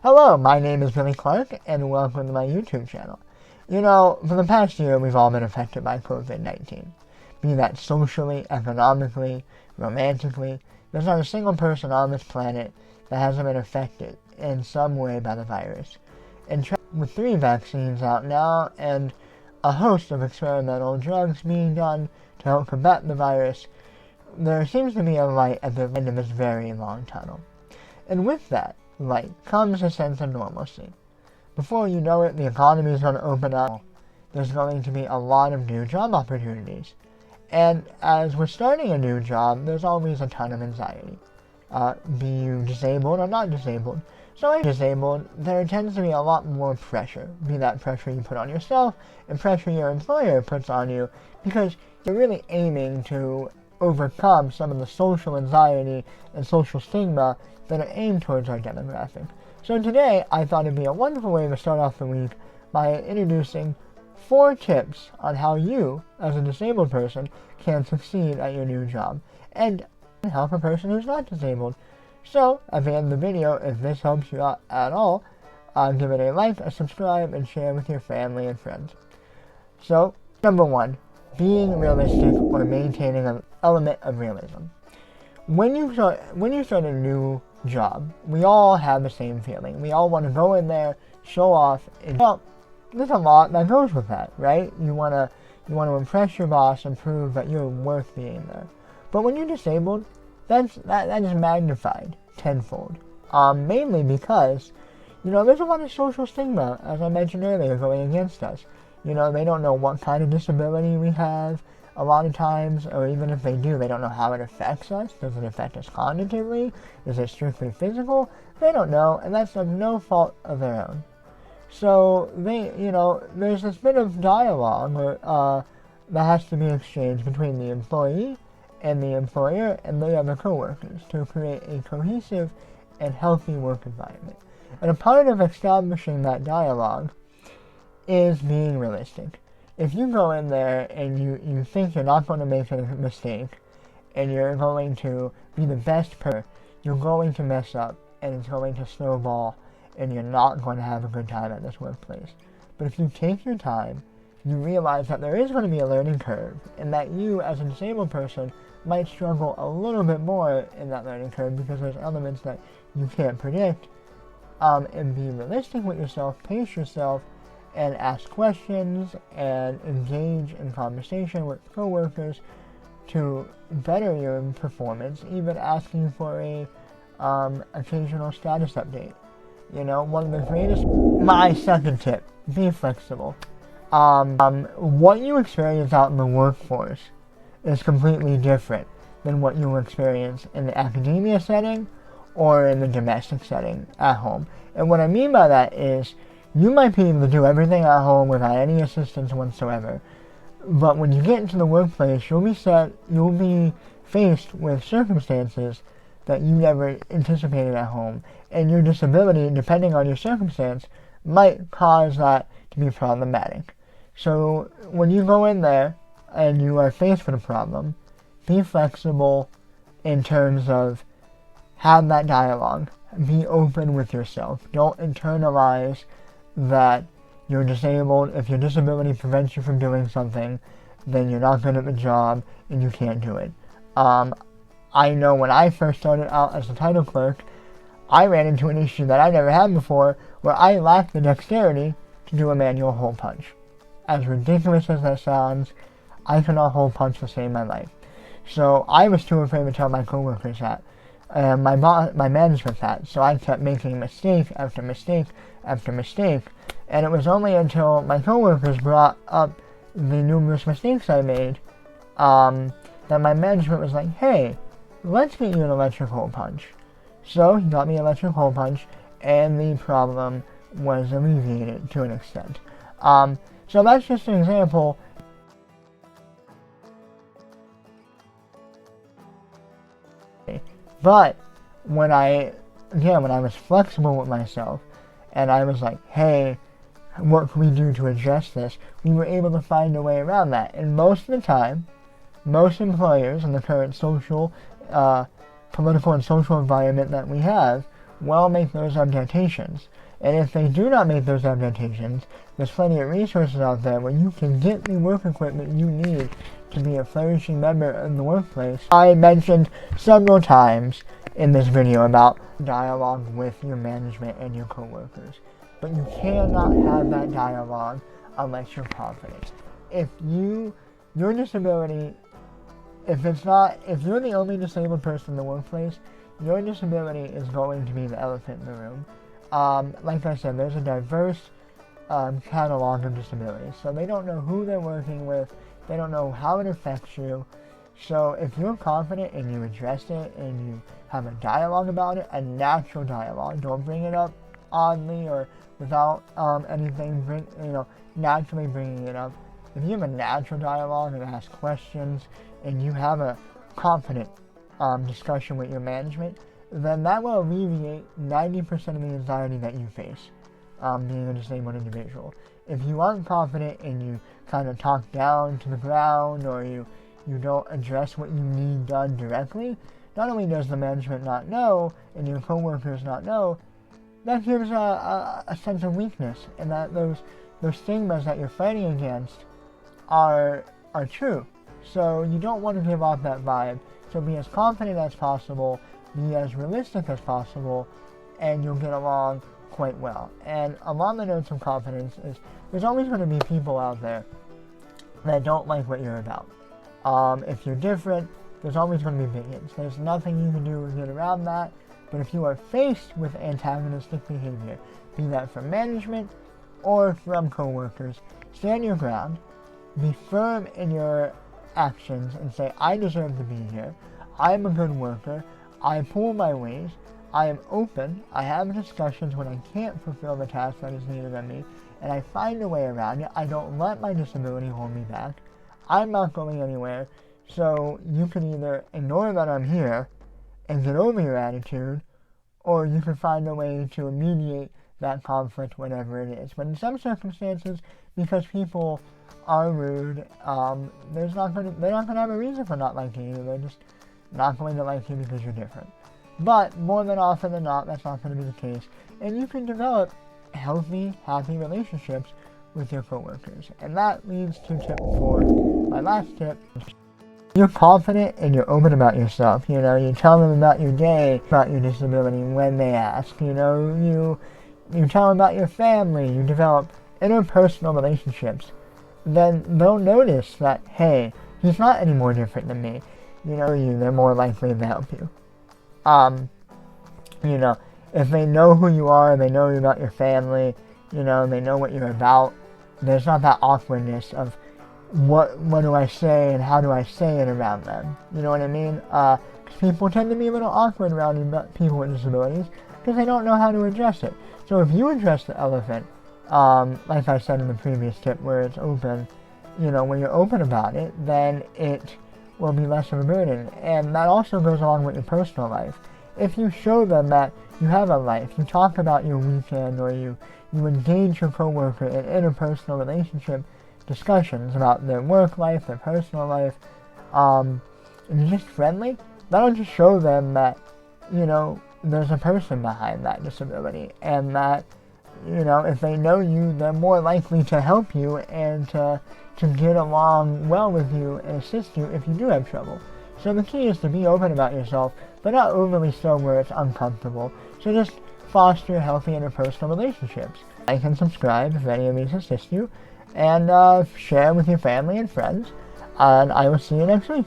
Hello, my name is Billy Clark, and welcome to my YouTube channel. You know, for the past year, we've all been affected by COVID-19. Be that socially, economically, romantically, there's not a single person on this planet that hasn't been affected in some way by the virus. And with 3 vaccines out now, and a host of experimental drugs being done to help combat the virus, there seems to be a light at the end of this very long tunnel. And with that light comes a sense of normalcy. Before you know it, the economy is going to open up. There's going to be a lot of new job opportunities. And as we're starting a new job, there's always a ton of anxiety. Be you disabled or not disabled. So if you're disabled, there tends to be a lot more pressure. Be that pressure you put on yourself and pressure your employer puts on you, because you're really aiming to overcome some of the social anxiety and social stigma that are aimed towards our demographic. So today, I thought it'd be a wonderful way to start off the week by introducing 4 tips on how you, as a disabled person, can succeed at your new job, and help a person who's not disabled. So, at the end of the video, if this helps you out at all, give it a like, a subscribe, and share with your family and friends. So, number 1, being realistic or maintaining an element of realism. When you start a new job, we all have the same feeling. We all want to go in there, show off, and well, there's a lot that goes with that, right? You want to impress your boss and prove that you're worth being there. But when you're disabled, that is magnified tenfold. Mainly because, there's a lot of social stigma, as I mentioned earlier, going against us. They don't know what kind of disability we have a lot of times, or even if they do, they don't know how it affects us. Does it affect us cognitively? Is it strictly physical? They don't know, and that's of no fault of their own. So there's this bit of dialogue that has to be exchanged between the employee and the employer and the other coworkers to create a cohesive and healthy work environment. And a part of establishing that dialogue is being realistic. If you go in there and you think you're not going to make a mistake and you're going to be the best person, you're going to mess up and it's going to snowball and you're not going to have a good time at this workplace. But if you take your time, you realize that there is going to be a learning curve and that you, as a disabled person, might struggle a little bit more in that learning curve because there's elements that you can't predict, and be realistic with yourself, pace yourself, and ask questions and engage in conversation with coworkers to better your performance, even asking for a occasional status update. One of the greatest... My second tip, be flexible. What you experience out in the workforce is completely different than what you will experience in the academia setting or in the domestic setting at home. And what I mean by that is, you might be able to do everything at home without any assistance whatsoever, but when you get into the workplace, you'll be faced with circumstances that you never anticipated at home, and your disability, depending on your circumstance, might cause that to be problematic. So when you go in there and you are faced with a problem, be flexible in terms of have that dialogue, be open with yourself, don't internalize that you're disabled. If your disability prevents you from doing something, then you're not good at the job and you can't do it. I know when I first started out as a title clerk, I ran into an issue that I never had before, where I lacked the dexterity to do a manual hole punch. As ridiculous as that sounds, I cannot hole punch to save my life. So I was too afraid to tell my coworkers that. My management that, so I kept making mistake after mistake after mistake, and it was only until my coworkers brought up the numerous mistakes I made that my management was like, hey, let's get you an electric hole punch. So he got me an electric hole punch, and the problem was alleviated to an extent. So that's just an example. But when I was flexible with myself, and I was like, hey, what can we do to address this? We were able to find a way around that. And most of the time, most employers in the current social, political and social environment that we have will make those adaptations. And if they do not make those adaptations, there's plenty of resources out there where you can get the work equipment you need to be a flourishing member in the workplace. I mentioned several times in this video about dialogue with your management and your coworkers. But you cannot have that dialogue unless you're confident. If your disability, if you're the only disabled person in the workplace, your disability is going to be the elephant in the room. Like I said, there's a diverse catalog of disabilities, so they don't know who they're working with, they don't know how it affects you. So if you're confident and you address it and you have a dialogue about it, a natural dialogue, don't bring it up oddly or without anything, naturally bringing it up. If you have a natural dialogue and ask questions and you have a confident discussion with your management, then that will alleviate 90% of the anxiety that you face being a disabled individual. If you aren't confident and you kind of talk down to the ground or you don't address what you need done directly, not only does the management not know and your coworkers not know, that gives a sense of weakness, and that those stigmas that you're fighting against are true. So you don't want to give off that vibe. So be as confident as possible, be as realistic as possible, and you'll get along quite well. And along the notes of confidence is there's always going to be people out there that don't like what you're about. If you're different, there's always going to be opinions. There's nothing you can do to get around that. But if you are faced with antagonistic behavior, be that from management or from coworkers, stand your ground, be firm in your actions and say, I deserve to be here, I am a good worker, I pull my weight, I am open, I have discussions when I can't fulfill the task that is needed of me, and I find a way around it. I don't let my disability hold me back. I'm not going anywhere, so you can either ignore that I'm here and get over your attitude, or you can find a way to mediate that conflict, whatever it is. But in some circumstances, because people are rude, they're not going to have a reason for not liking you. They're just not going to like you because you're different. But more than often than not, that's not going to be the case. And you can develop healthy, happy relationships with your coworkers. And that leads to tip 4, my last tip. You're confident and you're open about yourself. You tell them about your day, about your disability when they ask. You tell them about your family. You develop interpersonal relationships. Then they'll notice that, hey, he's not any more different than me. They're more likely to help you. If they know who you are, they know about your family, they know what you're about, there's not that awkwardness of what do I say and how do I say it around them. You know what I mean? Because people tend to be a little awkward around people with disabilities because they don't know how to address it. So if you address the elephant, like I said in the previous tip where it's open, when you're open about it, then it will be less of a burden. And that also goes along with your personal life. If you show them that you have a life, you talk about your weekend, or you engage your coworker in interpersonal relationship discussions about their work life, their personal life, and you're just friendly, that'll just show them that, there's a person behind that disability, and that, if they know you, they're more likely to help you and to get along well with you and assist you if you do have trouble. So the key is to be open about yourself, but not overly so where it's uncomfortable. So just foster healthy interpersonal relationships. Like and subscribe if any of these assist you, and share with your family and friends, and I will see you next week.